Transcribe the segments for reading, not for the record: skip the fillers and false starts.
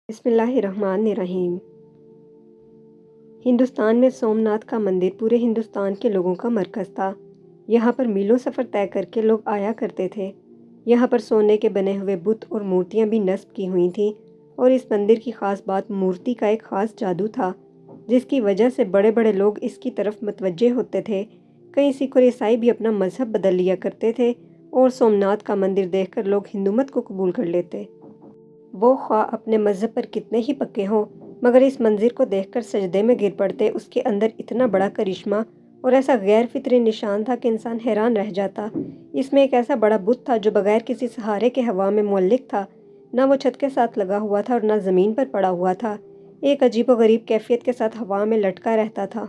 بسم اللہ الرحمن الرحیم۔ ہندوستان میں سومناتھ کا مندر پورے ہندوستان کے لوگوں کا مرکز تھا۔ یہاں پر میلوں سفر طے کر کے لوگ آیا کرتے تھے۔ یہاں پر سونے کے بنے ہوئے بت اور مورتیاں بھی نصب کی ہوئی تھیں، اور اس مندر کی خاص بات مورتی کا ایک خاص جادو تھا، جس کی وجہ سے بڑے بڑے لوگ اس کی طرف متوجہ ہوتے تھے۔ کئی سکھ اور عیسائی بھی اپنا مذہب بدل لیا کرتے تھے، اور سومناتھ کا مندر دیکھ کر لوگ ہندو مت کو قبول کر لیتے۔ وہ خواہ اپنے مذہب پر کتنے ہی پکے ہوں، مگر اس منظر کو دیکھ کر سجدے میں گر پڑتے۔ اس کے اندر اتنا بڑا کرشمہ اور ایسا غیر فطری نشان تھا کہ انسان حیران رہ جاتا۔ اس میں ایک ایسا بڑا بت تھا جو بغیر کسی سہارے کے ہوا میں معلق تھا، نہ وہ چھت کے ساتھ لگا ہوا تھا اور نہ زمین پر پڑا ہوا تھا، ایک عجیب و غریب کیفیت کے ساتھ ہوا میں لٹکا رہتا تھا۔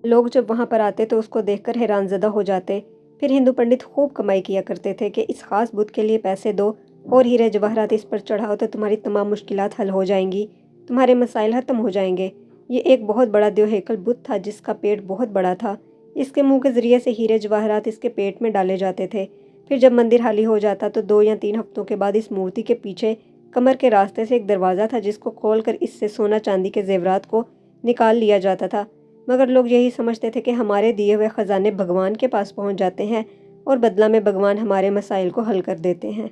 لوگ جب وہاں پر آتے تو اس کو دیکھ کر حیران زدہ ہو جاتے۔ پھر ہندو پنڈت خوب کمائی کیا کرتے تھے کہ اس خاص بت کے لیے پیسے دو اور ہیرے جواہرات اس پر چڑھاؤ تو تمہاری تمام مشکلات حل ہو جائیں گی، تمہارے مسائل ختم ہو جائیں گے۔ یہ ایک بہت بڑا دیو ہیکل بت تھا جس کا پیٹ بہت بڑا تھا۔ اس کے منہ کے ذریعے سے ہیرے جواہرات اس کے پیٹ میں ڈالے جاتے تھے۔ پھر جب مندر خالی ہو جاتا تو 2 یا 3 ہفتوں کے بعد اس مورتی کے پیچھے کمر کے راستے سے ایک دروازہ تھا جس کو کھول کر اس سے سونا چاندی کے زیورات کو نکال لیا جاتا تھا، مگر لوگ یہی سمجھتے تھے کہ ہمارے دیے ہوئے خزانے بھگوان کے پاس پہنچ جاتے ہیں اور بدلہ میں بھگوان ہمارے مسائل کو حل کر دیتے ہیں۔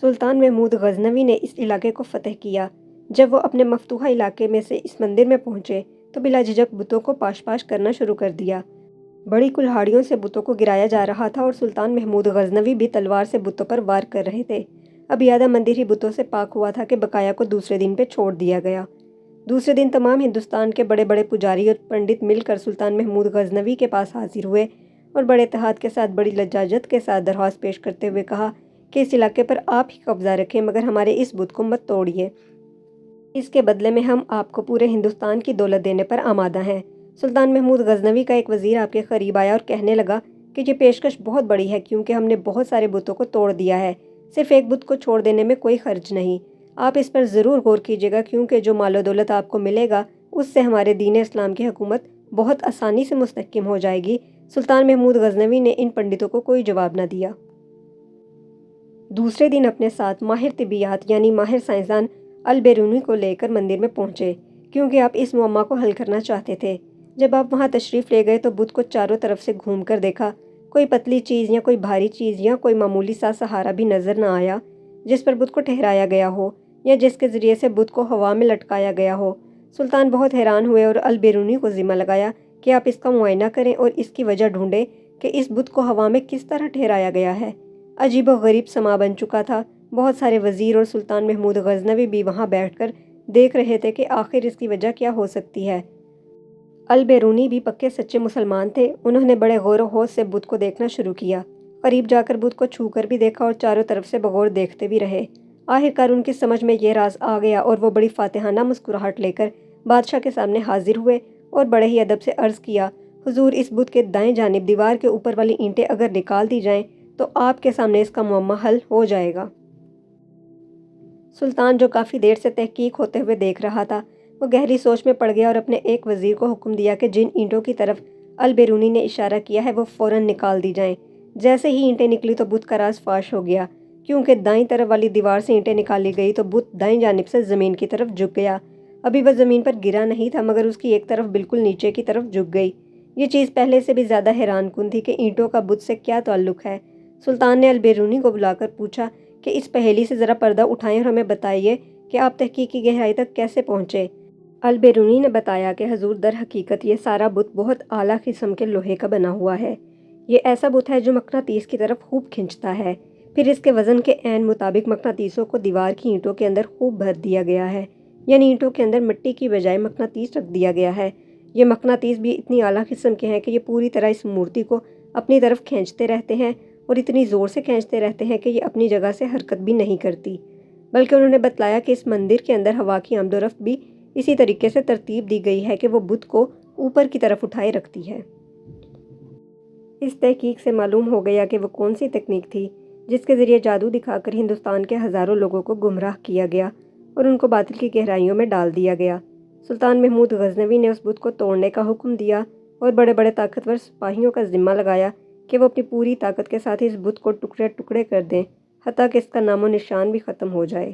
سلطان محمود غزنوی نے اس علاقے کو فتح کیا۔ جب وہ اپنے مفتوحہ علاقے میں سے اس مندر میں پہنچے تو بلا جھجک بتوں کو پاش پاش کرنا شروع کر دیا۔ بڑی کلہاڑیوں سے بتوں کو گرایا جا رہا تھا، اور سلطان محمود غزنوی بھی تلوار سے بتوں پر وار کر رہے تھے۔ اب آدھا مندر ہی بتوں سے پاک ہوا تھا کہ بقایا کو دوسرے دن پہ چھوڑ دیا گیا۔ دوسرے دن تمام ہندوستان کے بڑے بڑے پجاری اور پنڈت مل کر سلطان محمود غزنوی کے پاس حاضر ہوئے اور بڑے اتحاد کے ساتھ بڑی لجاجت کے ساتھ درخواست پیش کرتے ہوئے کہا کہ اس علاقے پر آپ ہی قبضہ رکھیں، مگر ہمارے اس بت کو مت توڑیے۔ اس کے بدلے میں ہم آپ کو پورے ہندوستان کی دولت دینے پر آمادہ ہیں۔ سلطان محمود غزنوی کا ایک وزیر آپ کے قریب آیا اور کہنے لگا کہ یہ پیشکش بہت بڑی ہے، کیونکہ ہم نے بہت سارے بتوں کو توڑ دیا ہے، صرف ایک بت کو چھوڑ دینے میں کوئی خرچ نہیں۔ آپ اس پر ضرور غور کیجیے گا، کیونکہ جو مال و دولت آپ کو ملے گا اس سے ہمارے دین اسلام کی حکومت بہت آسانی سے مستحکم ہو جائے گی۔ سلطان محمود غزنوی نے ان پنڈتوں کو کوئی جواب نہ دیا۔ دوسرے دن اپنے ساتھ ماہر طبیعیات یعنی ماہر سائنسدان البیرونی کو لے کر مندر میں پہنچے، کیونکہ آپ اس معمہ کو حل کرنا چاہتے تھے۔ جب آپ وہاں تشریف لے گئے تو بت کو چاروں طرف سے گھوم کر دیکھا۔ کوئی پتلی چیز یا کوئی بھاری چیز یا کوئی معمولی سا سہارا بھی نظر نہ آیا جس پر بت کو ٹھہرایا گیا ہو یا جس کے ذریعے سے بت کو ہوا میں لٹکایا گیا ہو۔ سلطان بہت حیران ہوئے اور البیرونی کو ذمہ لگایا کہ آپ اس کا معائنہ کریں اور اس کی وجہ ڈھونڈیں کہ اس بت کو ہوا میں کس طرح ٹھہرایا گیا ہے۔ عجیب و غریب سما بن چکا تھا۔ بہت سارے وزیر اور سلطان محمود غزنوی بھی وہاں بیٹھ کر دیکھ رہے تھے کہ آخر اس کی وجہ کیا ہو سکتی ہے۔ البیرونی بھی پکے سچے مسلمان تھے۔ انہوں نے بڑے غور و خوض سے بت کو دیکھنا شروع کیا، قریب جا کر بت کو چھو کر بھی دیکھا اور چاروں طرف سے بغور دیکھتے بھی رہے۔ آخرکار ان کی سمجھ میں یہ راز آ گیا اور وہ بڑی فاتحانہ مسکراہٹ لے کر بادشاہ کے سامنے حاضر ہوئے اور بڑے ہی ادب سے عرض کیا، حضور، اس بت کے دائیں جانب دیوار کے اوپر والی اینٹیں اگر نکال دی جائیں تو آپ کے سامنے اس کا معمہ حل ہو جائے گا۔ سلطان، جو کافی دیر سے تحقیق ہوتے ہوئے دیکھ رہا تھا، وہ گہری سوچ میں پڑ گیا اور اپنے ایک وزیر کو حکم دیا کہ جن اینٹوں کی طرف البیرونی نے اشارہ کیا ہے وہ فوراً نکال دی جائیں۔ جیسے ہی اینٹیں نکلی تو بت کا راز فاش ہو گیا، کیونکہ دائیں طرف والی دیوار سے اینٹیں نکالی گئی تو بت دائیں جانب سے زمین کی طرف جھک گیا۔ ابھی وہ زمین پر گرا نہیں تھا، مگر اس کی ایک طرف بالکل نیچے کی طرف جھک گئی۔ یہ چیز پہلے سے بھی زیادہ حیران کن تھی کہ اینٹوں کا بت سے کیا تعلق ہے۔ سلطان نے البیرونی کو بلا کر پوچھا کہ اس پہیلی سے ذرا پردہ اٹھائیں اور ہمیں بتائیے کہ آپ تحقیق کی گہرائی تک کیسے پہنچے۔ البیرونی نے بتایا کہ حضور، در حقیقت یہ سارا بت بہت اعلیٰ قسم کے لوہے کا بنا ہوا ہے۔ یہ ایسا بت ہے جو مقناطیس کی طرف خوب کھنچتا ہے۔ پھر اس کے وزن کے عین مطابق مقناطیسوں کو دیوار کی اینٹوں کے اندر خوب بھر دیا گیا ہے، یعنی اینٹوں کے اندر مٹی کی بجائے مقناطیس رکھ دیا گیا ہے۔ یہ مقناطیس بھی اتنی اعلیٰ قسم کے ہیں کہ یہ پوری طرح اس مورتی کو اپنی طرف کھینچتے رہتے ہیں، اور اتنی زور سے کھینچتے رہتے ہیں کہ یہ اپنی جگہ سے حرکت بھی نہیں کرتی۔ بلکہ انہوں نے بتلایا کہ اس مندر کے اندر ہوا کی آمد و رفت بھی اسی طریقے سے ترتیب دی گئی ہے کہ وہ بت کو اوپر کی طرف اٹھائے رکھتی ہے۔ اس تحقیق سے معلوم ہو گیا کہ وہ کون سی تکنیک تھی جس کے ذریعے جادو دکھا کر ہندوستان کے ہزاروں لوگوں کو گمراہ کیا گیا اور ان کو باطل کی گہرائیوں میں ڈال دیا گیا۔ سلطان محمود غزنوی نے اس بت کو توڑنے کا حکم دیا اور بڑے بڑے طاقتور سپاہیوں کا ذمہ لگایا کہ وہ اپنی پوری طاقت کے ساتھ اس بت کو ٹکڑے ٹکڑے کر دیں، حتیٰ کہ اس کا نام و نشان بھی ختم ہو جائے۔